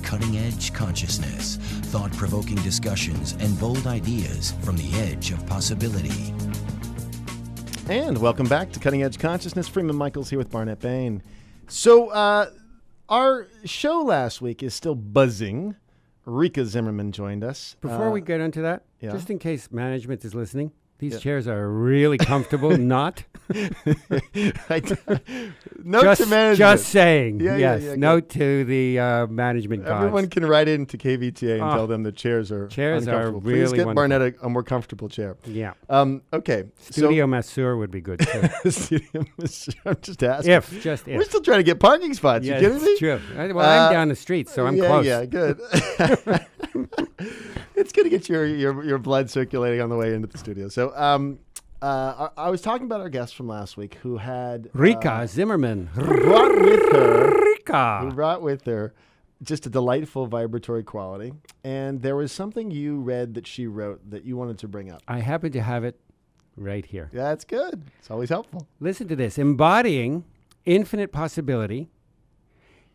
Cutting Edge Consciousness, thought-provoking discussions and bold ideas from the edge of possibility. And welcome back to Cutting Edge Consciousness. Freeman Michaels here with Barnett Bain. So our show last week is still buzzing. Rika Zimmerman joined us. Before we get into that, yeah. just in case management is listening, these chairs are really comfortable. Not. Note to management. Just saying. Yeah, yes. yeah, Note to the management guys. Everyone can write into KVTA and tell them the chairs are uncomfortable. Really Please get wonderful. Barnett a more comfortable chair. Yeah. Okay. Studio masseur would be good too. Studio masseur. I'm just asking. Just if. We're still trying to get parking spots. Yeah, you kidding me? it's true. Well, I'm down the street, so I'm close. Yeah, good. It's good to get your blood circulating on the way into the studio. So, I was talking about our guest from last week who had Rika Zimmerman. who Rika. brought with her just a delightful vibratory quality. And there was something you read that she wrote that you wanted to bring up. I happen to have it right here. Yeah, that's good. It's always helpful. Listen to this. Embodying infinite possibility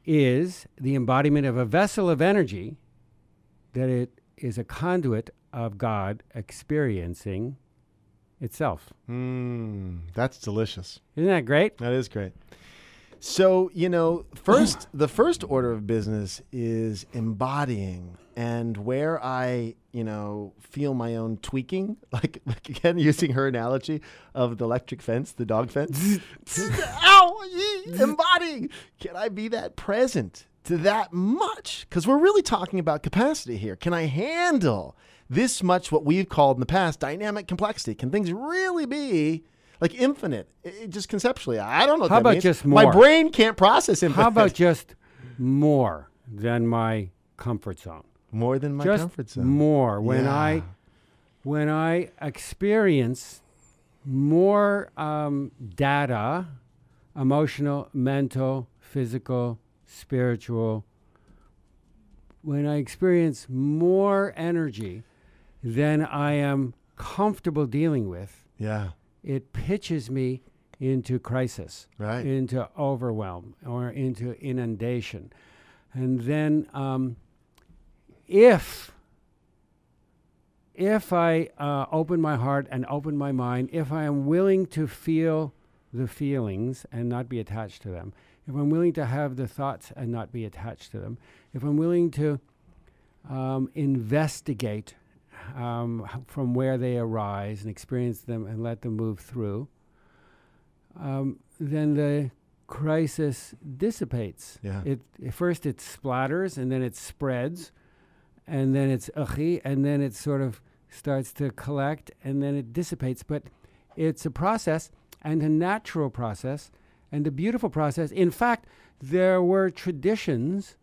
is the embodiment of a vessel of energy that it is a conduit of God experiencing itself. That's delicious. Isn't that great? That is great. So, the first order of business is embodying, and where I, feel my own tweaking, like again, using her analogy of the electric fence, the dog fence. Ow! Embodying. Can I be that present to that much? Because we're really talking about capacity here. Can I handle this much, what we've called in the past dynamic complexity? Can things really be like infinite? Just conceptually, I don't know what How that about means. just more? My brain can't process infinite. How about just more than my comfort zone? More than my Just comfort zone? more. When Yeah. I experience more data, emotional, mental, physical, spiritual, when I experience more energy than I am comfortable dealing with, Yeah. it pitches me into crisis, Right. into overwhelm, or into inundation. And then if I open my heart and open my mind, if I am willing to feel the feelings and not be attached to them, if I'm willing to have the thoughts and not be attached to them, if I'm willing to investigate from where they arise and experience them and let them move through, then the crisis dissipates. Yeah. First it splatters, and then it spreads, and then it's and then it sort of starts to collect, and then it dissipates. But it's a process, and a natural process, and a beautiful process. In fact, there were traditions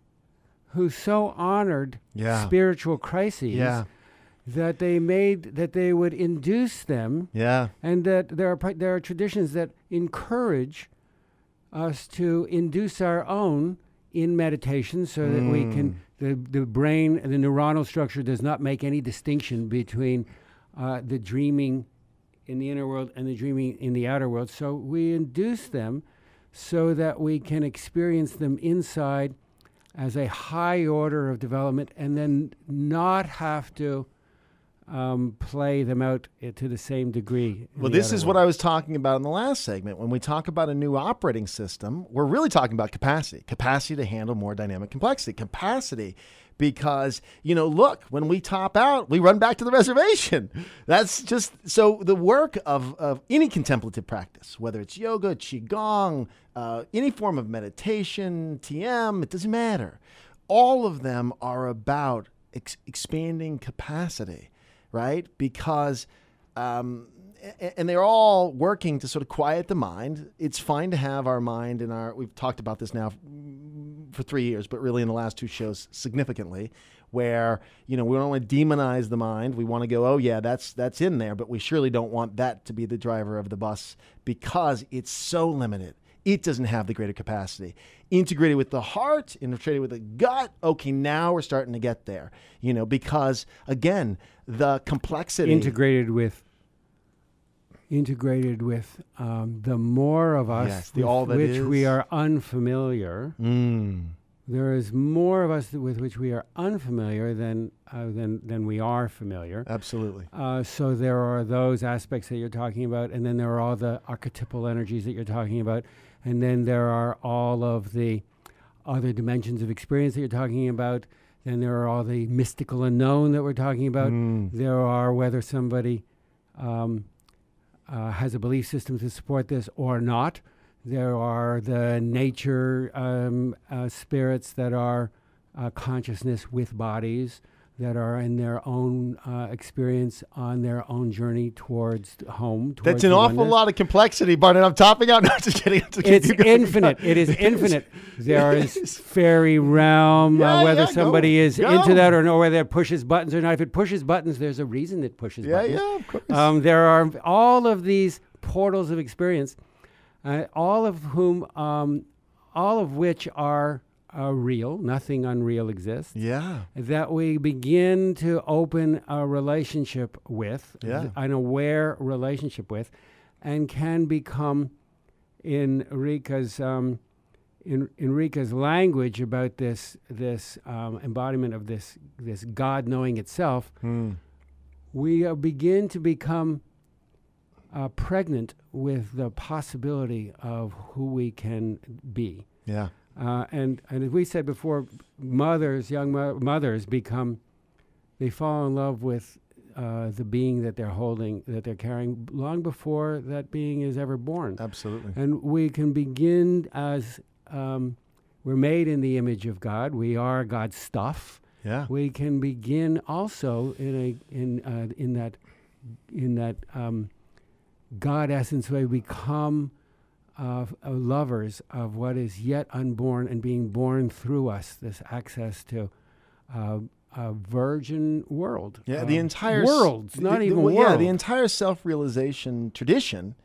who so honored spiritual crises that they would induce them, and that there are traditions that encourage us to induce our own in meditation, so that we can the brain, the neuronal structure does not make any distinction between the dreaming in the inner world and the dreaming in the outer world. So we induce them so that we can experience them inside as a high order of development, and then not have to play them out to the same degree. Well, this is what I was talking about in the last segment. When we talk about a new operating system, we're really talking about capacity to handle more dynamic complexity, capacity. Because, look, when we top out, we run back to the reservation. That's just, so the work of any contemplative practice, whether it's yoga, qigong, any form of meditation, TM, it doesn't matter. All of them are about expanding capacity, right? Because, and they're all working to sort of quiet the mind. It's fine to have our mind we've talked about this now for 3 years, but really in the last 2 shows significantly, where, we don't want to demonize the mind. We want to go, oh yeah, that's in there, but we surely don't want that to be the driver of the bus, because it's so limited. It doesn't have the greater capacity. Integrated with the heart, integrated with the gut, okay, now we're starting to get there, because again, the complexity. Integrated with the more of us Yes, the all that which is. we are unfamiliar, There is more of us with which we are unfamiliar than we are familiar. Absolutely. So there are those aspects that you're talking about, and then there are all the archetypal energies that you're talking about, and then there are all of the other dimensions of experience that you're talking about. Then there are all the mystical unknown that we're talking about. There are whether somebody has a belief system to support this or not. There are the nature spirits that are consciousness with bodies that are in their own experience on their own journey towards home. That's an awful lot of complexity, Barnett. I'm topping out. No, just kidding. It's infinite. It is infinite. There is fairy realm, whether somebody is into that or not, whether it pushes buttons or not. If it pushes buttons, there's a reason it pushes buttons. Yeah, of course. There are all of these portals of experience, all of which are real. Nothing unreal exists. Yeah. That we begin to open a relationship with, an aware relationship with, and can become, in Rika's language about this embodiment of this God knowing itself, we begin to become pregnant with the possibility of who we can be. Yeah. And as we said before, young mothers they fall in love with the being that they're holding, that they're carrying, long before that being is ever born. Absolutely. And we can begin as we're made in the image of God. We are God's stuff. Yeah. We can begin also in that God essence way become lovers of what is yet unborn and being born through us, this access to a virgin world. Yeah, the entire worlds, not even world. Yeah, the entire self-realization tradition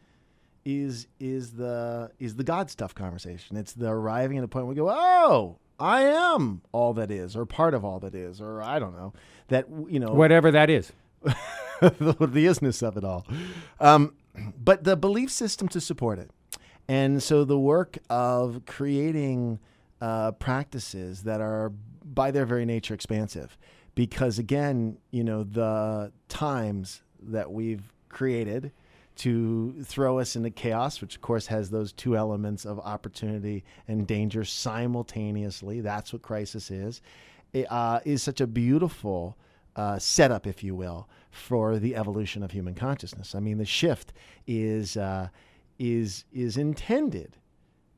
is the God stuff conversation. It's the arriving at a point where we go, oh, I am all that is, or part of all that is, or I don't know, that whatever that is, the isness of it all. But the belief system to support it. And so the work of creating practices that are by their very nature expansive, because again, the times that we've created to throw us into chaos, which of course has those two elements of opportunity and danger simultaneously. That's what crisis is. It is such a beautiful setup, if you will, for the evolution of human consciousness. I mean, the shift is intended.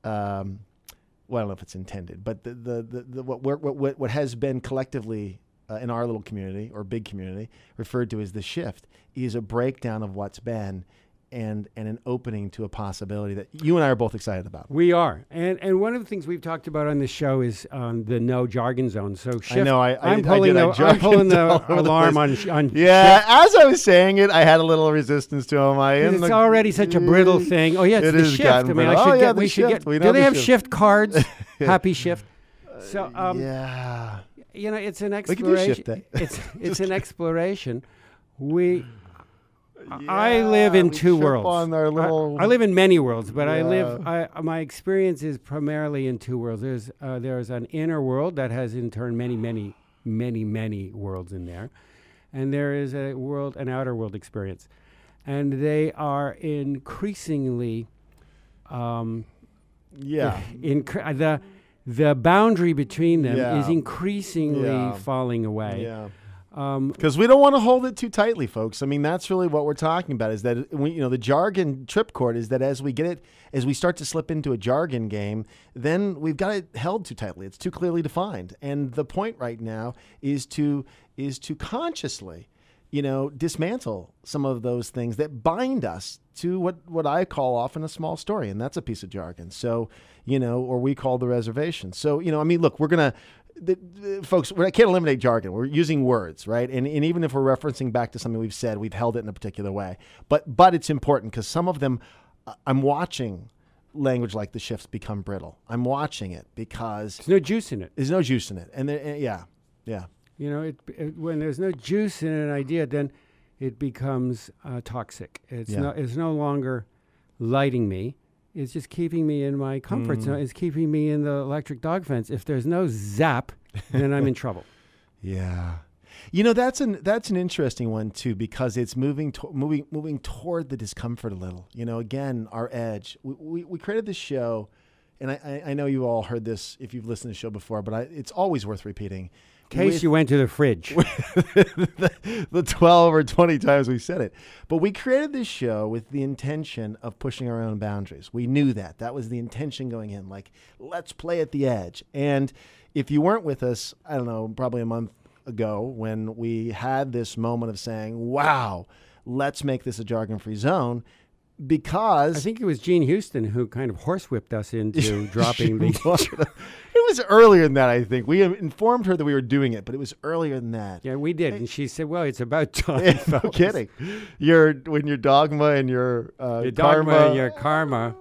Well, I don't know if it's intended, but what has been collectively in our little community or big community referred to as the shift is a breakdown of what's been and an opening to a possibility that you and I are both excited about. We are. And one of the things we've talked about on this show is the no jargon zone. So shift, I know. I'm pulling the alarm on yeah, shift. as I was saying it, I had a little resistance to him. It's already such a brittle thing. Oh, yeah, it's the shift. I mean, we should get. Do they have shift cards? Happy shift. So, yeah. It's an exploration. It's an exploration. I live in two worlds. I live in many worlds, but my experience is primarily in two worlds. There's an inner world that has in turn many worlds in there, and there is an outer world experience, and they are increasingly, the boundary between them is increasingly falling away. Yeah. Because we don't want to hold it too tightly, folks. I mean, that's really what we're talking about. Is that the jargon tripcord is that as we start to slip into a jargon game, then we've got it held too tightly. It's too clearly defined. And the point right now is to consciously, dismantle some of those things that bind us to what I call often a small story, and that's a piece of jargon. So, or we call the reservation. So, look, we're gonna. Folks, I can't eliminate jargon. We're using words, right? And even if we're referencing back to something we've said, we've held it in a particular way. But it's important because some of them, I'm watching language like the shifts become brittle. I'm watching it because there's no juice in it. There's no juice in it, and yeah. When there's no juice in an idea, then it becomes toxic. It's no longer lighting me. is just keeping me in my comfort zone. It's keeping me in the electric dog fence. If there's no zap, then I'm in trouble. Yeah. You know, that's an interesting one too, because it's moving toward the discomfort a little. You know, again, our edge. We created this show, and I know you all heard this if you've listened to the show before, but it's always worth repeating. In case you went to the fridge. the 12 or 20 times we said it. But we created this show with the intention of pushing our own boundaries. We knew that. That was the intention going in. Like, let's play at the edge. And if you weren't with us, I don't know, probably a month ago when we had this moment of saying, wow, let's make this a jargon-free zone, because I think it was Gene Houston who kind of horsewhipped us into dropping the... It was earlier than that, I think. We informed her that we were doing it, but it was earlier than that. Yeah, we did. And she said, well, it's about time. No kidding. When your dogma and your karma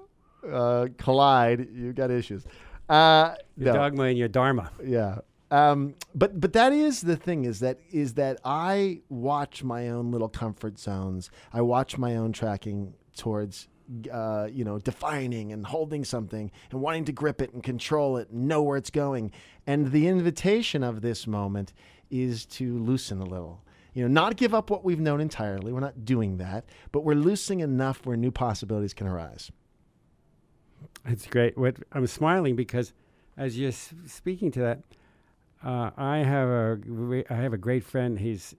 collide, you've got issues. Your dogma and your dharma. Yeah. But that is the thing, is that I watch my own little comfort zones. I watch my own tracking towards, defining and holding something and wanting to grip it and control it and know where it's going. And the invitation of this moment is to loosen a little. You know, not give up what we've known entirely. We're not doing that, but we're loosening enough where new possibilities can arise. It's great. I'm smiling because as you're speaking to that, I have a great friend. He's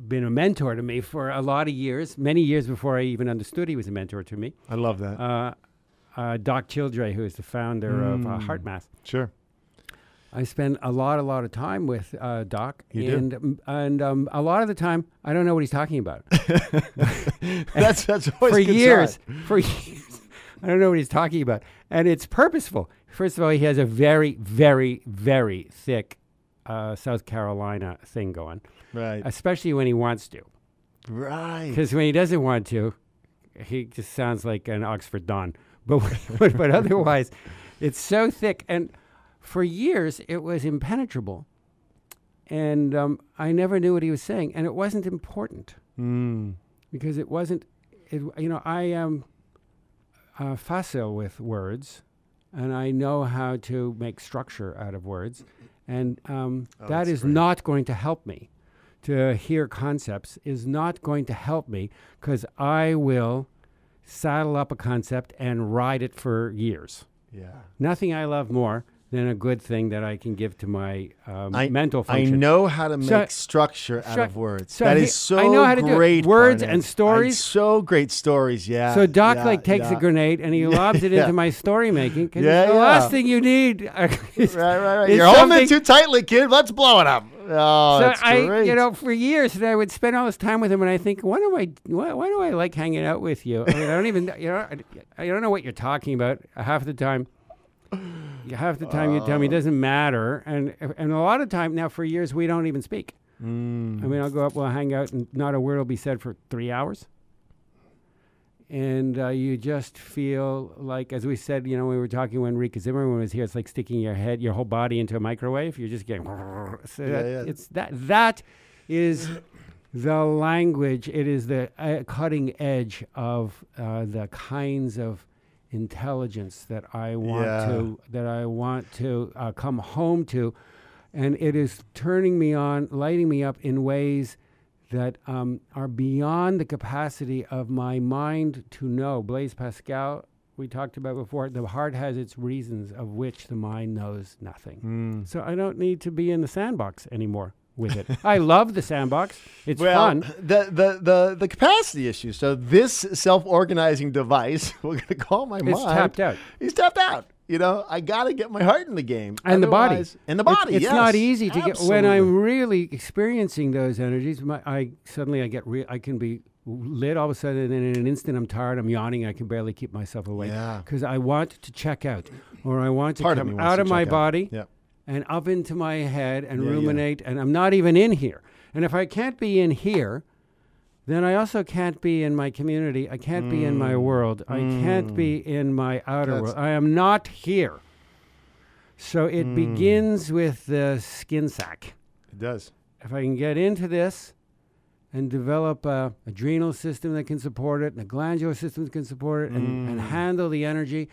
been a mentor to me for a lot of years, many years before I even understood he was a mentor to me. I love that. Doc Childre, who is the founder of HeartMath. Sure. I spend a lot of time with Doc. You and a lot of the time, I don't know what he's talking about. that's always for a good years. sign. For years, I don't know what he's talking about, and it's purposeful. First of all, he has a very, very, very thick South Carolina thing going. Right. Especially when he wants to. Right. Because when he doesn't want to, he just sounds like an Oxford Don. But otherwise, it's so thick. And for years, it was impenetrable. And I never knew what he was saying. And it wasn't important. Because it wasn't, I am facile with words. And I know how to make structure out of words. And that is great. not going to help me. To hear concepts is not going to help me, because I will saddle up a concept and ride it for years. Yeah. Nothing I love more than a good thing that I can give to my mental function. I know how to make structure out of words. So that is so I know how to great. Do it. Words Barnett. and stories. So great stories, yeah. So Doc takes a grenade and he lobs it into my story making, because the last thing you need. Right. You're holding it too tightly, kid. Let's blow it up. Oh, that's great. For years, and I would spend all this time with him, and I think, why do I like hanging out with you? I mean, I don't even, I don't know what you're talking about half the time. Half the time you tell me it doesn't matter, and a lot of time now, for years, we don't even speak. I mean, I'll go up, we'll hang out, and not a word will be said for 3 hours. And you just feel like, as we said, we were talking when Rika Zimmerman was here, it's like sticking your whole body into a microwave. You're just getting... So it's that is the language. It is the cutting edge of the kinds of intelligence that I want to come home to. And it is turning me on, lighting me up in ways that are beyond the capacity of my mind to know. Blaise Pascal, we talked about before, the heart has its reasons of which the mind knows nothing. So I don't need to be in the sandbox anymore with it. I love the sandbox. It's fun. The capacity issue. So this self-organizing device, we're going to call my mind. It's tapped out. He's tapped out. I got to get my heart in the game. And the body. And the body, It's yes. not easy to Absolutely. get. When I'm really experiencing those energies, I can be lit all of a sudden, and in an instant I'm tired, I'm yawning, I can barely keep myself awake. Because I want to check out, or I want to come out of my body and up into my head and ruminate, and I'm not even in here. And if I can't be in here, then I also can't be in my community. I can't be in my world. I can't be in my outer world. I am not here. So it begins with the skin sack. It does. If I can get into this and develop a adrenal system that can support it, and a glandular system that can support it, and handle the energy,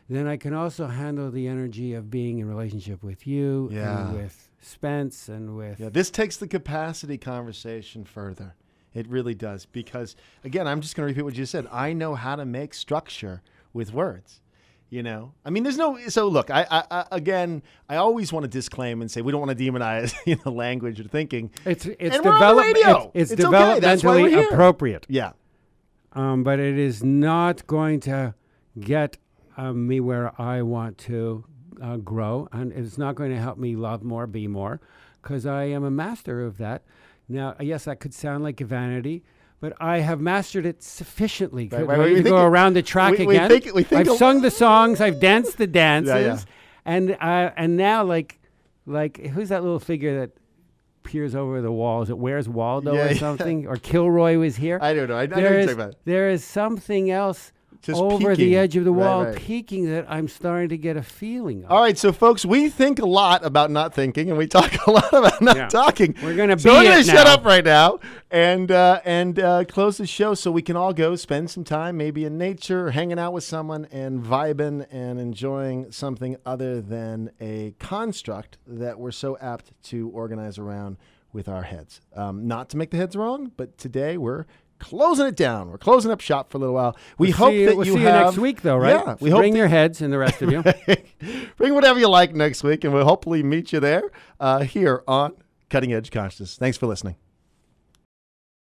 then I can also handle the energy of being in relationship with you and with Spence and with... Yeah, this takes the capacity conversation further. It really does. Because, again, I'm just going to repeat what you said. I know how to make structure with words. You know, I mean, there's no. So look, I always want to disclaim and say we don't want to demonize language or thinking. It's developmentally appropriate. Yeah, but it is not going to get me where I want to grow, and it's not going to help me love more, be more, because I am a master of that. Now, yes, that could sound like a vanity. But I have mastered it sufficiently. Ready to go around the track again? I've sung the songs. I've danced the dances. And now, like, who's that little figure that peers over the wall? Is it Where's Waldo or something? Or Kilroy was here? I don't know. I know what you're talking about. There is something else just over peeking. The edge of the wall, peeking, that I'm starting to get a feeling of. All right, so folks, we think a lot about not thinking, and we talk a lot about not talking. We're going to shut up right now and close the show so we can all go spend some time maybe in nature, hanging out with someone, and vibing and enjoying something other than a construct that we're so apt to organize around with our heads. Not to make the heads wrong, but today we're closing it down. We're closing up shop for a little while. We'll see you next week, though, right? Yeah, bring your heads and the rest of you. Bring whatever you like next week, and we'll hopefully meet you there here on Cutting Edge Consciousness. Thanks for listening.